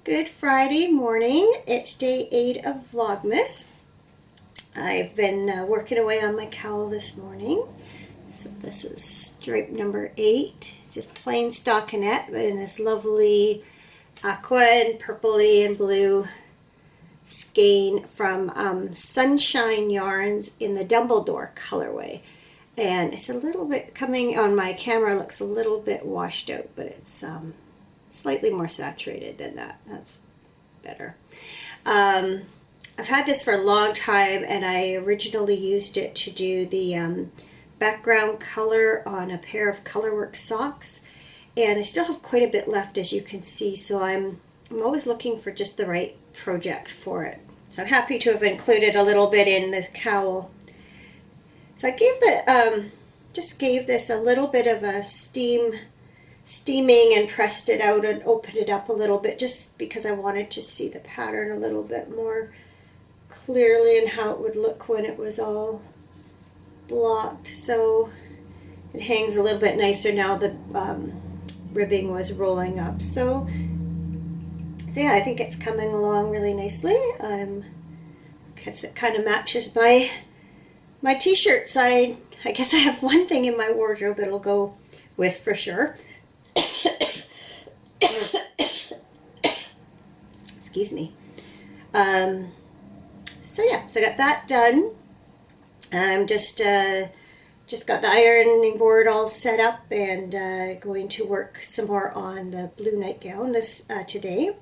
Good Friday morning. It's day 8 of Vlogmas. I've been working away on my cowl this morning. So this is stripe number 8. It's just plain stockinette, but in this lovely aqua and purpley and blue skein from Sunshine Yarns in the Dumbledore colorway. And it's a little bit, coming on my camera, looks a little bit washed out, but it's slightly more saturated than that. That's better. I've had this for a long time, and I originally used it to do the background color on a pair of Colorwork socks, and I still have quite a bit left, as you can see, so I'm always looking for just the right project for it. So I'm happy to have included a little bit in the cowl. So I gave just gave this a little bit of a steaming and pressed it out and opened it up a little bit, just because I wanted to see the pattern a little bit more clearly and how it would look when it was all blocked. So it hangs a little bit nicer now. The ribbing was rolling up. So yeah, I think it's coming along really nicely. Guess it kind of matches my t-shirts. I guess I have one thing in my wardrobe it'll go with for sure. Excuse me. So yeah, so I got that done. I'm just got the ironing board all set up and going to work some more on the blue nightgown today.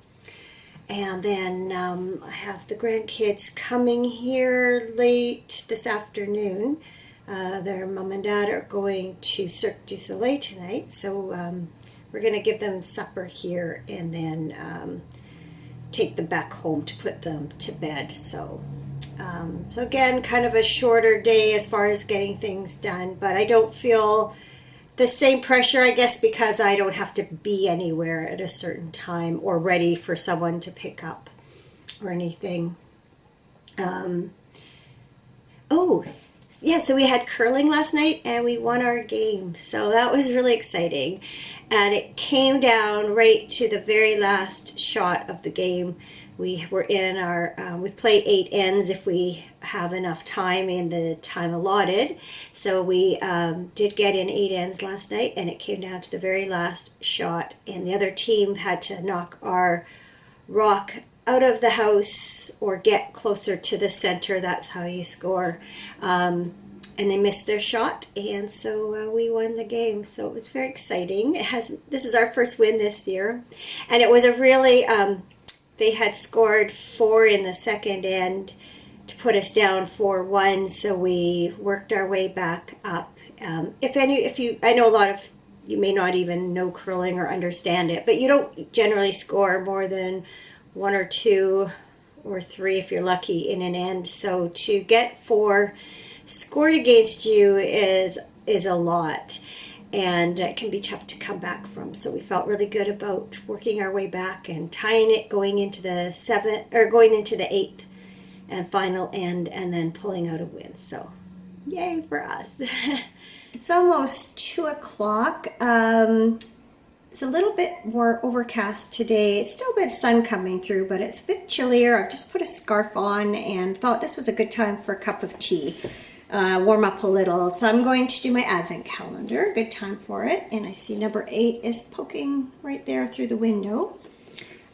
And then I have the grandkids coming here late this afternoon. Their mom and dad are going to Cirque du Soleil tonight, so we're going to give them supper here and then take them back home to put them to bed. So again, kind of a shorter day as far as getting things done, but I don't feel the same pressure, I guess, because I don't have to be anywhere at a certain time or ready for someone to pick up or anything. Oh, yeah, so we had curling last night and we won our game. So that was really exciting. And it came down right to the very last shot of the game. We were in our, we play 8 ends if we have enough time in the time allotted. So we did get in 8 ends last night, and it came down to the very last shot. And the other team had to knock our rock out of the house or get closer to the center. That's how you score. And they missed their shot, and so we won the game. So it was very exciting. This is our first win this year, and it was a really they had scored 4 in the second end to put us down 4-1. So we worked our way back up. I know a lot of you may not even know curling or understand it, but you don't generally score more than 1 or 2 or 3 if you're lucky in an end. So to get 4 scored against you is a lot, and it can be tough to come back from. So we felt really good about working our way back and tying it going into the 8th and final end, and then pulling out a win. So yay for us. It's almost 2 o'clock. It's a little bit more overcast today. It's still a bit of sun coming through, but it's a bit chillier. I've just put a scarf on and thought this was a good time for a cup of tea. Warm up a little. So I'm going to do my advent calendar. Good time for it. And I see number 8 is poking right there through the window.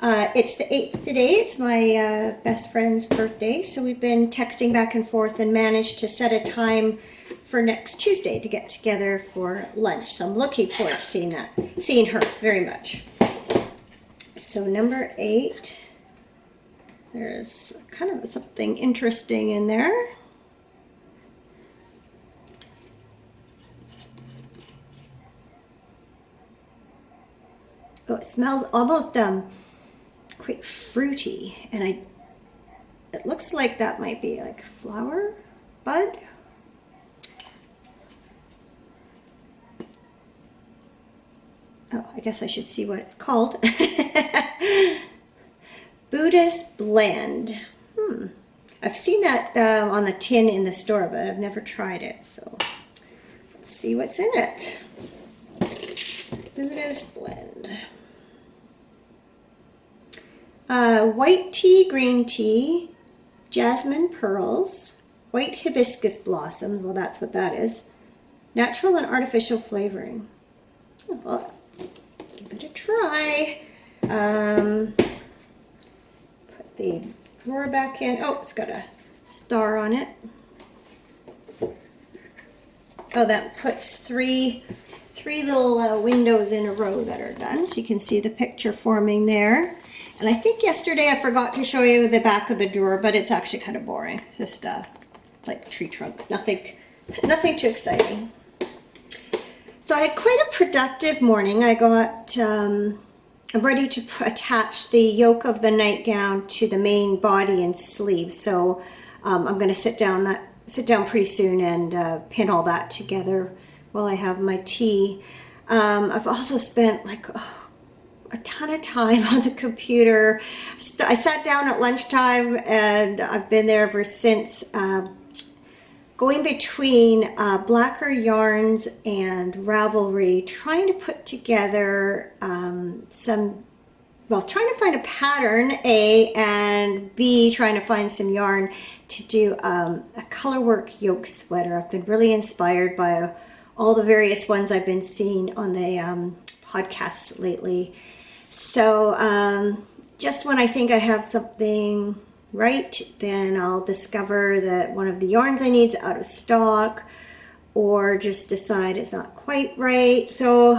It's the 8th today. It's my best friend's birthday. So we've been texting back and forth and managed to set a time for next Tuesday to get together for lunch. So I'm looking forward to seeing her very much. So number 8, there's kind of something interesting in there. Oh, it smells almost quite fruity, and it looks like that might be like flower bud. Oh, I guess I should see what it's called. Buddhist Blend. I've seen that on the tin in the store, but I've never tried it. So let's see what's in it. Buddhist Blend. white tea, green tea, jasmine pearls, white hibiscus blossoms, well that's what that is, natural and artificial flavoring. Oh, well, give it a try. Put the drawer back in. Oh, it's got a star on it. Oh, that puts three little windows in a row that are done, so you can see the picture forming there. And I think yesterday I forgot to show you the back of the drawer, but it's actually kind of boring. It's just like tree trunks, nothing too exciting. So I had quite a productive morning. I got, I'm ready to attach the yoke of the nightgown to the main body and sleeves. So I'm going to sit down pretty soon and pin all that together while I have my tea. I've also spent like a ton of time on the computer. I sat down at lunchtime and I've been there ever since, going between Blacker Yarns and Ravelry, trying to put together trying to find a pattern, A, and B, trying to find some yarn to do a colorwork yoke sweater. I've been really inspired by all the various ones I've been seeing on the podcasts lately. So just when I think I have something right, then I'll discover that one of the yarns I need is out of stock, or just decide it's not quite right. So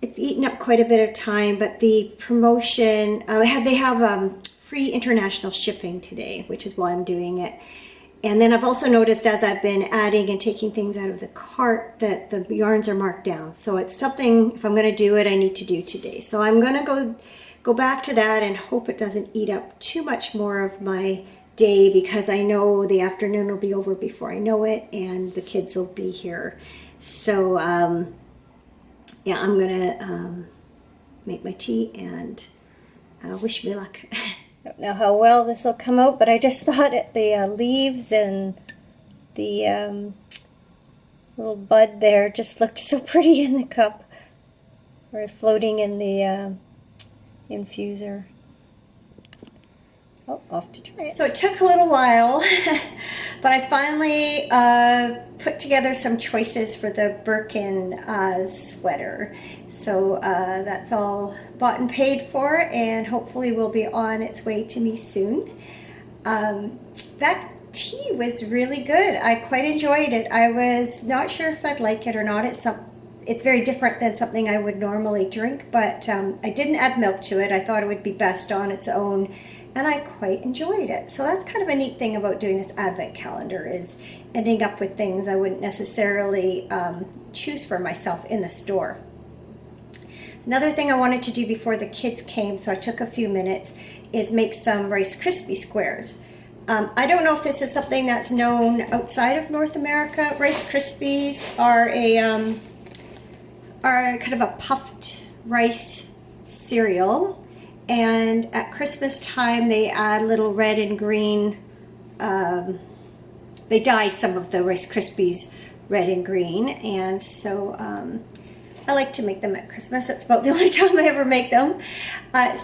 it's eaten up quite a bit of time, but the promotion, they have free international shipping today, which is why I'm doing it. And then I've also noticed as I've been adding and taking things out of the cart that the yarns are marked down. So it's something, if I'm going to do it, I need to do today. So I'm going to go back to that and hope it doesn't eat up too much more of my day, because I know the afternoon will be over before I know it and the kids will be here. So yeah, I'm going to make my tea and wish me luck. I don't know how well this will come out, but I just thought the leaves and the little bud there just looked so pretty in the cup, or floating in the infuser. Oh, off to try it. So it took a little while, but I finally put together some choices for the Birkin sweater. So that's all bought and paid for, and hopefully will be on its way to me soon. That tea was really good. I quite enjoyed it. I was not sure if I'd like it or not. It's very different than something I would normally drink, but I didn't add milk to it. I thought it would be best on its own, and I quite enjoyed it. So that's kind of a neat thing about doing this advent calendar, is ending up with things I wouldn't necessarily choose for myself in the store. Another thing I wanted to do before the kids came, so I took a few minutes, is make some Rice Krispie squares. I don't know if this is something that's known outside of North America. Rice Krispies are kind of a puffed rice cereal, and at Christmas time they add little red and green, they dye some of the Rice Krispies red and green, and so I like to make them at Christmas. That's about the only time I ever make them.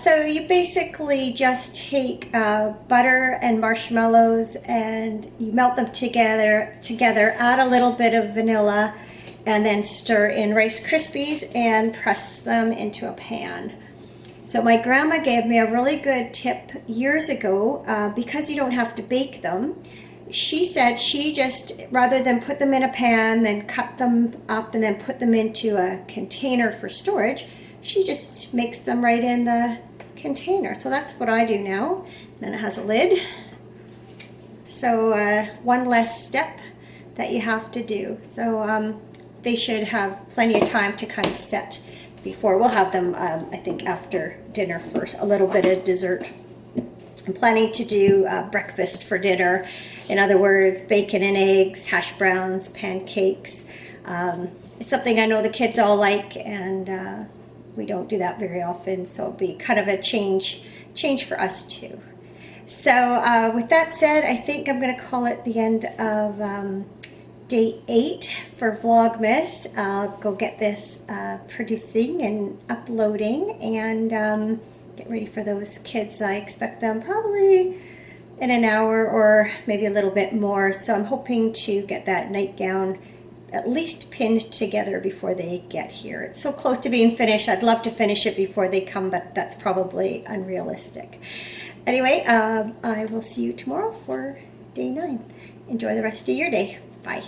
So you basically just take butter and marshmallows and you melt them together, add a little bit of vanilla, and then stir in Rice Krispies and press them into a pan. So my grandma gave me a really good tip years ago, because you don't have to bake them. She said she just, rather than put them in a pan, then cut them up and then put them into a container for storage, she just makes them right in the container. So that's what I do now. Then it has a lid. So one less step that you have to do. So they should have plenty of time to kind of set before. We'll have them, I think, after dinner first, a little bit of dessert. I'm planning to do breakfast for dinner. In other words, bacon and eggs, hash browns, pancakes. It's something I know the kids all like, and we don't do that very often, so it'll be kind of a change for us too. So with that said, I think I'm going to call it the end of day 8 for Vlogmas. I'll go get this producing and uploading, and get ready for those kids. I expect them probably in an hour or maybe a little bit more. So I'm hoping to get that nightgown at least pinned together before they get here. It's so close to being finished. I'd love to finish it before they come, but that's probably unrealistic. Anyway, I will see you tomorrow for day 9. Enjoy the rest of your day. Bye.